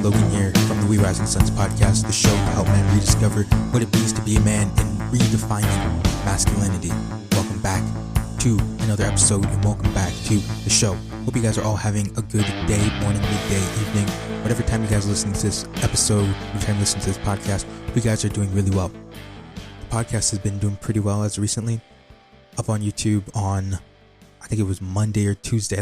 Logan here from the We Rising Suns podcast, the show to help men rediscover what it means to be a man and redefining masculinity. Welcome back to another episode and welcome back to the show. Hope you guys are all having a good day, morning, midday, evening, whatever time you guys are listening to this episode, whatever time you listen to this podcast. Hope you guys are doing really well. The podcast has been doing pretty well as recently. Up on YouTube on, I think it was Monday or Tuesday.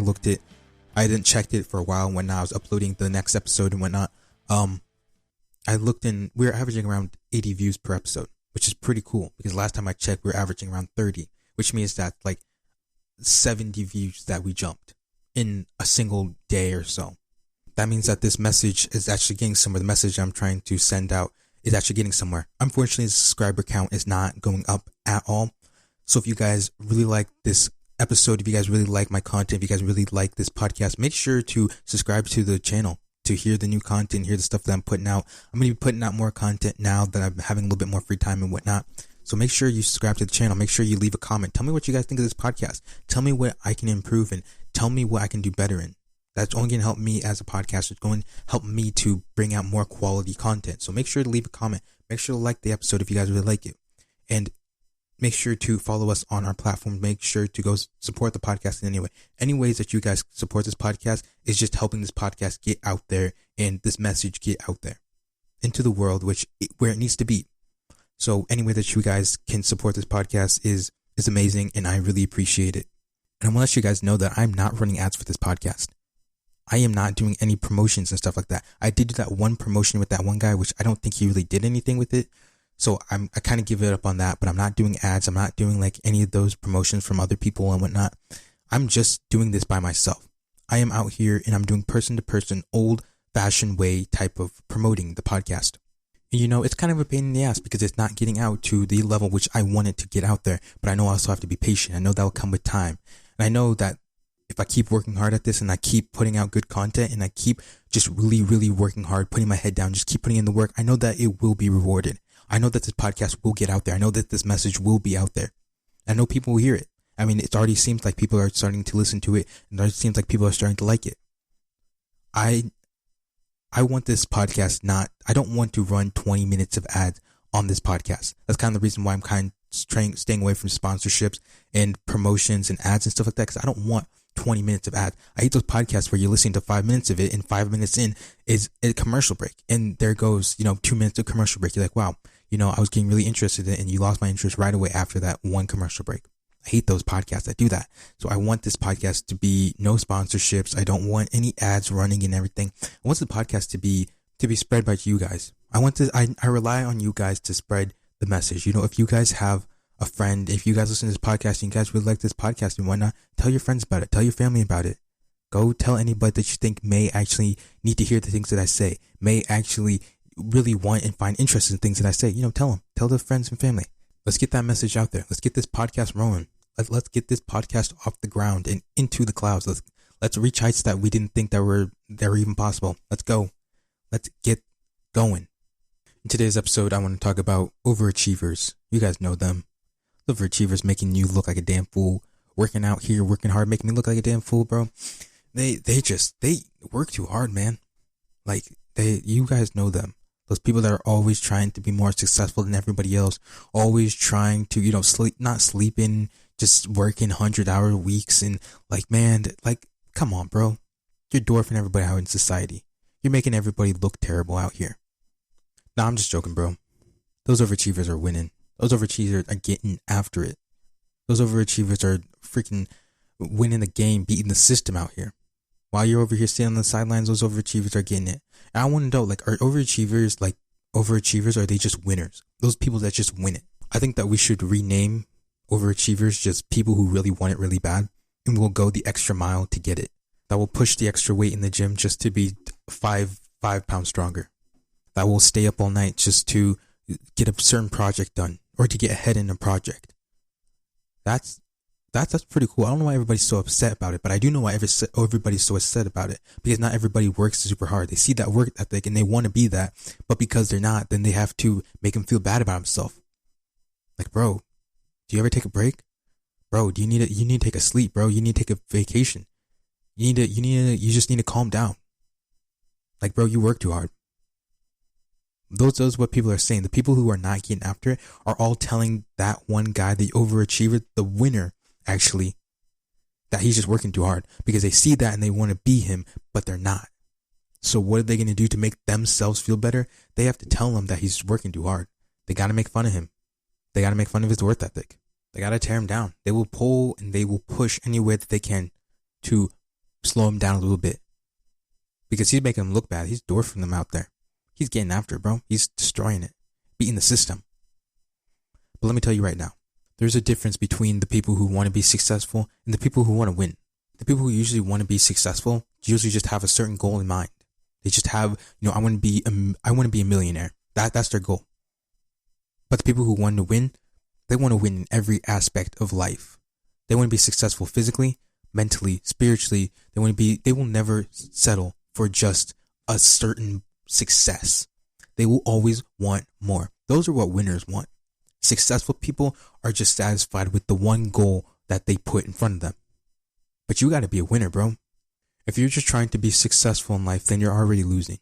I didn't check it for a while when I was uploading the next episode and whatnot. I looked and we were averaging around 80 views per episode, which is pretty cool because last time I checked, we were averaging around 30, which means that like 70 views that we jumped in a single day or so. That means that this message is actually getting somewhere. The message I'm trying to send out is actually getting somewhere. Unfortunately, the subscriber count is not going up at all. So if you guys really like this episode, if you guys really like my content, if you guys really like this podcast, make sure to subscribe to the channel to hear the new content, hear the stuff that I'm putting out. I'm going to be putting out more content now that I'm having a little bit more free time and whatnot. So make sure you subscribe to the channel. Make sure you leave a comment. Tell me what you guys think of this podcast. Tell me what I can improve in. Tell me what I can do better in. That's only going to help me as a podcaster. It's going to help me to bring out more quality content. So make sure to leave a comment. Make sure to like the episode if you guys really like it. And make sure to follow us on our platform. Make sure to go support the podcast in any way. Any ways that you guys support this podcast is just helping this podcast get out there and this message get out there into the world, where it needs to be. So any way that you guys can support this podcast is amazing, and I really appreciate it. And I want to let you guys know that I'm not running ads for this podcast. I am not doing any promotions and stuff like that. I did do that one promotion with that one guy, which I don't think he really did anything with it. So I kind of give it up on that, but I'm not doing ads. I'm not doing like any of those promotions from other people and whatnot. I'm just doing this by myself. I am out here and I'm doing person to person, old fashioned way type of promoting the podcast. And you know, it's kind of a pain in the ass because it's not getting out to the level which I want it to get out there, but I know I also have to be patient. I know that will come with time. And I know that if I keep working hard at this and I keep putting out good content and I keep just really, really working hard, putting my head down, just keep putting in the work, I know that it will be rewarded. I know that this podcast will get out there. I know that this message will be out there. I know people will hear it. I mean, it already seems like people are starting to listen to it, and it seems like people are starting to like it. I want this podcast I don't want to run 20 minutes of ads on this podcast. That's kind of the reason why I'm kind of staying away from sponsorships and promotions and ads and stuff like that, because I don't want 20 minutes of ads. I hate those podcasts where you're listening to 5 minutes of it and 5 minutes in is a commercial break. And there goes, 2 minutes of commercial break. You're like, wow, I was getting really interested in it and you lost my interest right away after that one commercial break. I hate those podcasts that do that. So I want this podcast to be no sponsorships. I don't want any ads running and everything. I want the podcast to be spread by you guys. I rely on you guys to spread the message. If you guys have a friend, if you guys listen to this podcast and you guys really like this podcast and whatnot, tell your friends about it. Tell your family about it. Go tell anybody that you think may actually need to hear the things that I say, may actually really want and find interest in things that I say. Tell their friends and family. Let's get that message out there. Let's get this podcast rolling. Let's get this podcast off the ground and into the clouds. Let's reach heights that we didn't think that were even possible. Let's go. Let's get going. In today's episode, I want to talk about overachievers. You guys know them. Overachievers making you look like a damn fool. Working out here, working hard, making me look like a damn fool, bro. They work too hard, man. You guys know them. Those people that are always trying to be more successful than everybody else, always trying to, not sleeping, just working 100-hour weeks and come on, bro. You're dwarfing everybody out in society. You're making everybody look terrible out here. Nah, I'm just joking, bro. Those overachievers are winning. Those overachievers are getting after it. Those overachievers are freaking winning the game, beating the system out here. While you're over here sitting on the sidelines, those overachievers are getting it. And I want to know, are overachievers overachievers, or are they just winners? Those people that just win it. I think that we should rename overachievers just people who really want it really bad and will go the extra mile to get it. That will push the extra weight in the gym just to be 5 pounds stronger. That will stay up all night just to get a certain project done or to get ahead in a project. That's pretty cool. I don't know why everybody's so upset about it, but I do know why everybody's so upset about it, because not everybody works super hard. They see that work ethic and they want to be that, but because they're not, then they have to make him feel bad about himself. Bro, do you ever take a break? Bro, you need to take a sleep, bro. You need to take a vacation. You just need to calm down. Bro, you work too hard. Those what people are saying. The people who are not getting after it are all telling that one guy, the overachiever, the winner, actually, that he's just working too hard because they see that and they want to be him, but they're not. So what are they going to do to make themselves feel better? They have to tell him that he's working too hard. They got to make fun of him. They got to make fun of his work ethic. They got to tear him down. They will pull and they will push any way that they can to slow him down a little bit because he's making him look bad. He's dwarfing them out there. He's getting after it, bro. He's destroying it, beating the system. But let me tell you right now, there's a difference between the people who want to be successful and the people who want to win. The people who usually want to be successful usually just have a certain goal in mind. They just have, I want to be a millionaire. That's their goal. But the people who want to win, they want to win in every aspect of life. They want to be successful physically, mentally, spiritually. They will never settle for just a certain success. They will always want more. Those are what winners want. Successful people are just satisfied with the one goal that they put in front of them. But you got to be a winner, bro. If you're just trying to be successful in life, then you're already losing.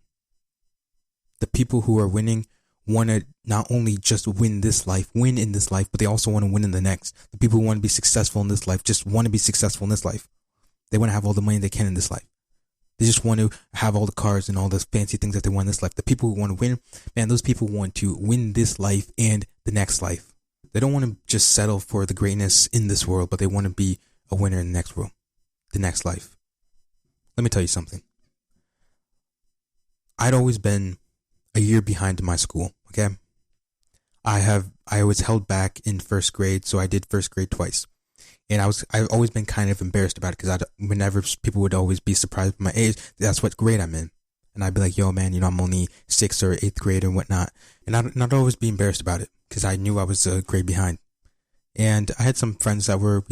The people who are winning want to not only just win in this life, but they also want to win in the next. The people who want to be successful in this life just want to be successful in this life. They want to have all the money they can in this life. They just want to have all the cars and all the fancy things that they want in this life. The people who want to win, man, those people want to win this life and the next life. They don't want to just settle for the greatness in this world, but they want to be a winner in the next world, the next life. Let me tell you something. I'd always been a year behind in my school, okay? I was held back in first grade, so I did first grade twice. And I've always been kind of embarrassed about it because whenever people would always be surprised by my age, that's what grade I'm in. And I'd be like, yo, man, I'm only 6th or 8th grade and whatnot. And I'd always be embarrassed about it because I knew I was a grade behind. And I had some friends that were,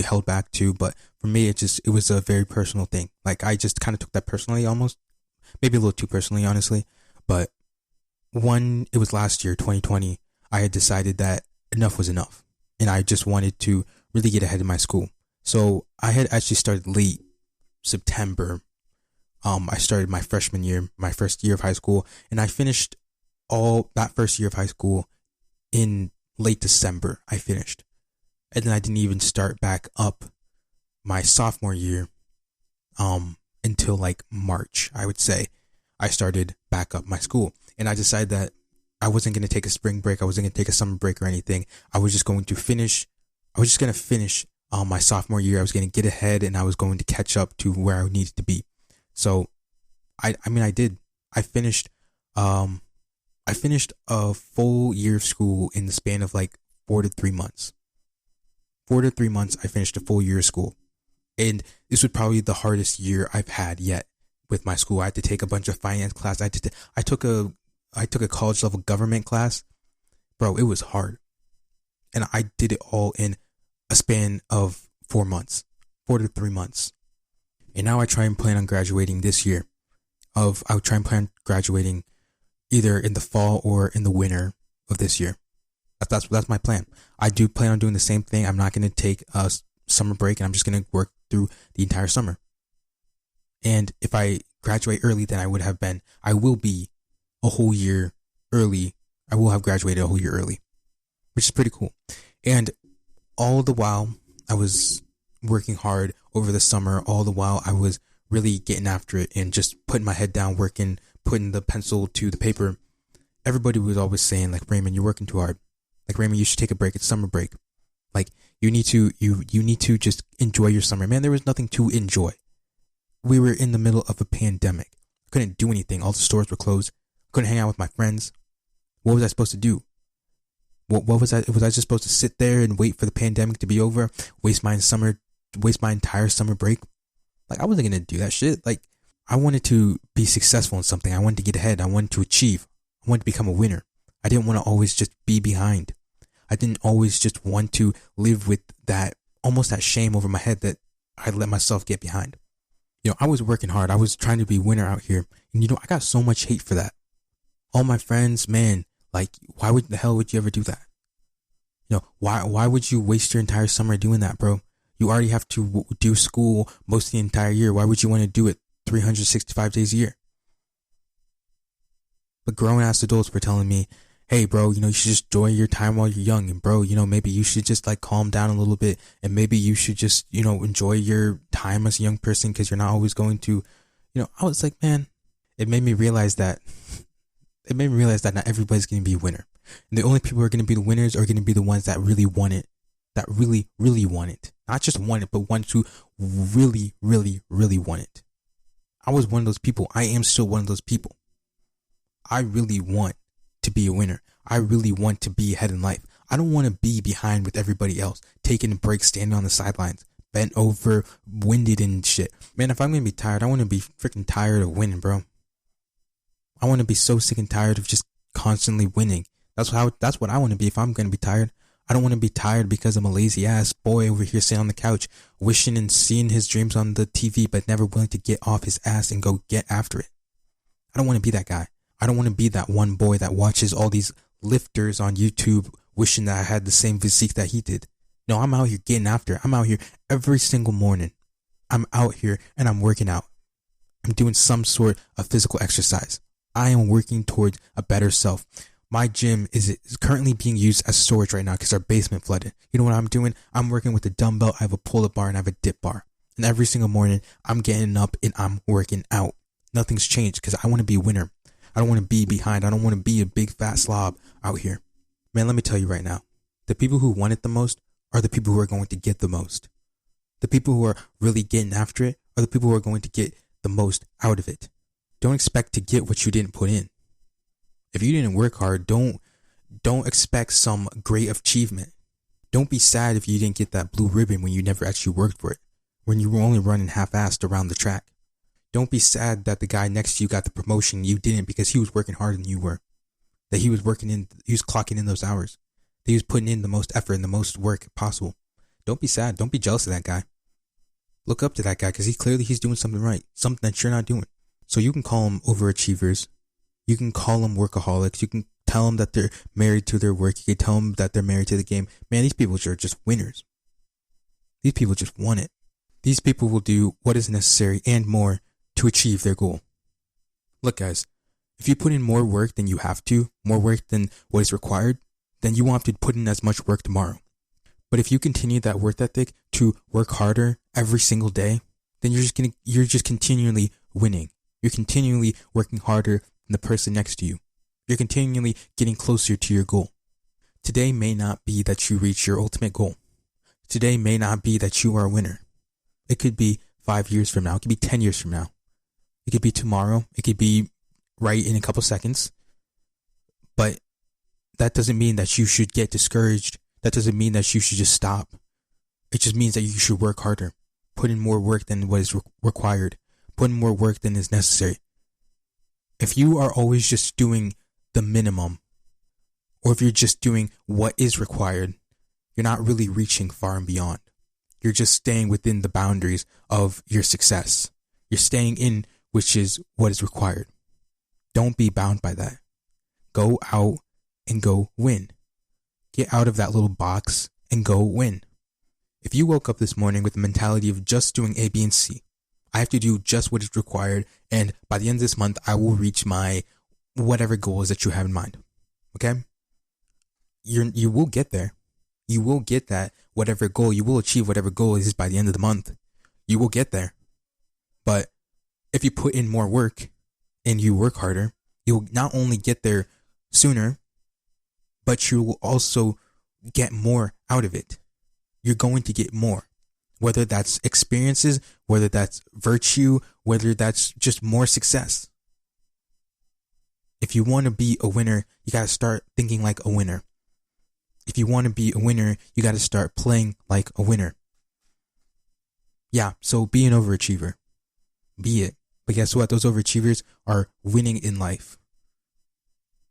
held back too. But for me, it was a very personal thing. Like, I just kind of took that personally almost. Maybe a little too personally, honestly. But it was last year, 2020, I had decided that enough was enough. And I just wanted to really get ahead in my school. So I had actually started late September. I started my freshman year, my first year of high school, and I finished all that first year of high school in late December. I finished. And then I didn't even start back up my sophomore year until like March, I would say. I started back up my school. And I decided that I wasn't going to take a spring break. I wasn't going to take a summer break or anything. I was just going to finish my sophomore year. I was going to get ahead and I was going to catch up to where I needed to be. So, I did. I finished a full year of school in the span of like 4 to 3 months. 4 to 3 months, I finished a full year of school. And this was probably the hardest year I've had yet with my school. I had to take a bunch of finance class. I took a college level government class. Bro, it was hard. And I did it all in a span of 4 months, 4 to 3 months. And now I try and plan on graduating this year. I'll try and plan on graduating either in the fall or in the winter of this year. That's my plan. I do plan on doing the same thing. I'm not going to take a summer break and I'm just going to work through the entire summer. And if I graduate early than I will be a whole year early. I will have graduated a whole year early, which is pretty cool. And all the while I was working hard over the summer, all the while I was really getting after it and just putting my head down, working, putting the pencil to the paper. Everybody was always saying, like, Raymond, you're working too hard. Like, Raymond, you should take a break. It's summer break. Like, you need to just enjoy your summer. Man, there was nothing to enjoy. We were in the middle of a pandemic. Couldn't do anything. All the stores were closed. Couldn't hang out with my friends. What was I supposed to do? What was I? Was I just supposed to sit there and wait for the pandemic to be over? Waste my entire summer break? Like, I wasn't gonna do that shit. Like, I wanted to be successful in something. I wanted to get ahead. I wanted to achieve. I wanted to become a winner. I didn't want to always just be behind. I didn't always just want to live with that, almost that shame over my head that I let myself get behind. I was working hard. I was trying to be a winner out here. And I got so much hate for that. All my friends, man, like, why the hell would you ever do that? Why would you waste your entire summer doing that, bro? You already have to do school most of the entire year. Why would you want to do it 365 days a year? But grown-ass adults were telling me, hey, bro, you should just enjoy your time while you're young. And, bro, maybe you should just, calm down a little bit. And maybe you should just, enjoy your time as a young person because you're not always going to, I was like, man, it made me realize that not everybody's going to be a winner. And the only people who are going to be the winners are going to be the ones that really want it. That really, really want it. Not just want it, but want to really, really, really want it. I was one of those people. I am still one of those people. I really want to be a winner. I really want to be ahead in life. I don't want to be behind with everybody else, taking a break, standing on the sidelines, bent over, winded and shit. Man, if I'm going to be tired, I want to be freaking tired of winning, bro. I want to be so sick and tired of just constantly winning. That's what I want to be if I'm going to be tired. I don't want to be tired because I'm a lazy ass boy over here sitting on the couch, wishing and seeing his dreams on the TV, but never willing to get off his ass and go get after it. I don't want to be that guy. I don't want to be that one boy that watches all these lifters on YouTube wishing that I had the same physique that he did. No, I'm out here getting after it. I'm out here every single morning. I'm out here and I'm working out. I'm doing some sort of physical exercise. I am working towards a better self. My gym is currently being used as storage right now because our basement flooded. You know what I'm doing? I'm working with a dumbbell. I have a pull-up bar and I have a dip bar. And every single morning, I'm getting up and I'm working out. Nothing's changed because I want to be a winner. I don't want to be behind. I don't want to be a big fat slob out here. Man, let me tell you right now. The people who want it the most are the people who are going to get the most. The people who are really getting after it are the people who are going to get the most out of it. Don't expect to get what you didn't put in. If you didn't work hard, don't expect some great achievement. Don't be sad if you didn't get that blue ribbon when you never actually worked for it, when you were only running half-assed around the track. Don't be sad that the guy next to you got the promotion you didn't because he was working harder than you were. That he was clocking in those hours. That he was putting in the most effort and the most work possible. Don't be sad. Don't be jealous of that guy. Look up to that guy because he's doing something right. Something that you're not doing. So you can call them overachievers. You can call them workaholics. You can tell them that they're married to their work. You can tell them that they're married to the game. Man, these people are just winners. These people just want it. These people will do what is necessary and more to achieve their goal. Look, guys, if you put in more work than you have to, more work than what is required, then you won't have to put in as much work tomorrow. But if you continue that work ethic to work harder every single day, then you're just continually winning. You're continually working harder than the person next to you. You're continually getting closer to your goal. Today may not be that you reach your ultimate goal. Today may not be that you are a winner. It could be 5 years from now. It could be 10 years from now. It could be tomorrow. It could be right in a couple seconds. But that doesn't mean that you should get discouraged. That doesn't mean that you should just stop. It just means that you should work harder. Put in more work than what is required. Put in more work than is necessary. If you are always just doing the minimum, or if you're just doing what is required, you're not really reaching far and beyond. You're just staying within the boundaries of your success. You're staying in, which is what is required. Don't be bound by that. Go out and go win. Get out of that little box and go win. If you woke up this morning with the mentality of just doing A, B, and C, I have to do just what is required, and by the end of this month, I will reach my whatever goals that you have in mind. Okay? You will get there. You will get that whatever goal. You will achieve whatever goal is by the end of the month. You will get there. But if you put in more work and you work harder, you'll not only get there sooner, but you will also get more out of it. You're going to get more. Whether that's experiences, whether that's virtue, whether that's just more success. If you want to be a winner, you got to start thinking like a winner. If you want to be a winner, you got to start playing like a winner. Yeah, so be an overachiever. Be it. But guess what? Those overachievers are winning in life.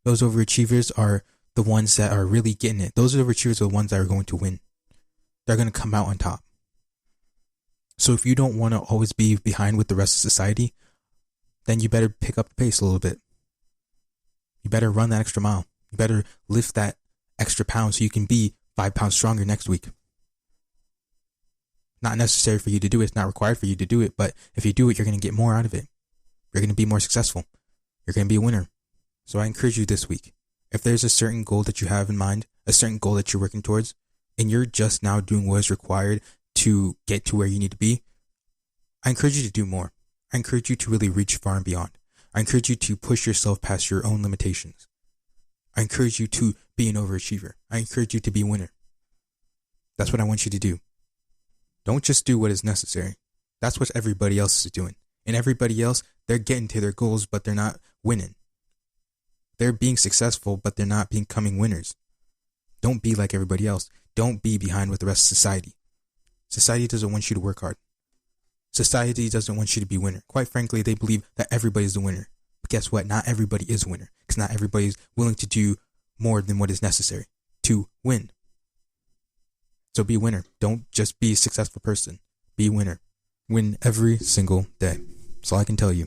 Those overachievers are the ones that are really getting it. Those overachievers are the ones that are going to win. They're going to come out on top. So if you don't want to always be behind with the rest of society, then you better pick up the pace a little bit. You better run that extra mile. You better lift that extra pound so you can be 5 pounds stronger next week. Not necessary for you to do it. It's not required for you to do it. But if you do it, you're going to get more out of it. You're going to be more successful. You're going to be a winner. So I encourage you this week, if there's a certain goal that you have in mind, a certain goal that you're working towards, and you're just now doing what is required to get to where you need to be, I encourage you to do more. I encourage you to really reach far and beyond. I encourage you to push yourself past your own limitations. I encourage you to be an overachiever. I encourage you to be a winner. That's what I want you to do. Don't just do what is necessary. That's what everybody else is doing. And everybody else, they're getting to their goals, but they're not winning. They're being successful, but they're not becoming winners. Don't be like everybody else. Don't be behind with the rest of society. Society doesn't want you to work hard. Society doesn't want you to be a winner. Quite frankly, they believe that everybody's a winner. But guess what? Not everybody is a winner, because not everybody is willing to do more than what is necessary to win. So be a winner. Don't just be a successful person. Be a winner. Win every single day. That's all I can tell you.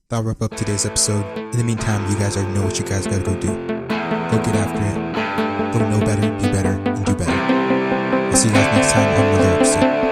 That'll wrap up today's episode. In the meantime, you guys already know what you guys gotta go do. Go get after it. Go know better, be better, and do better. I'll see you guys next time on another episode.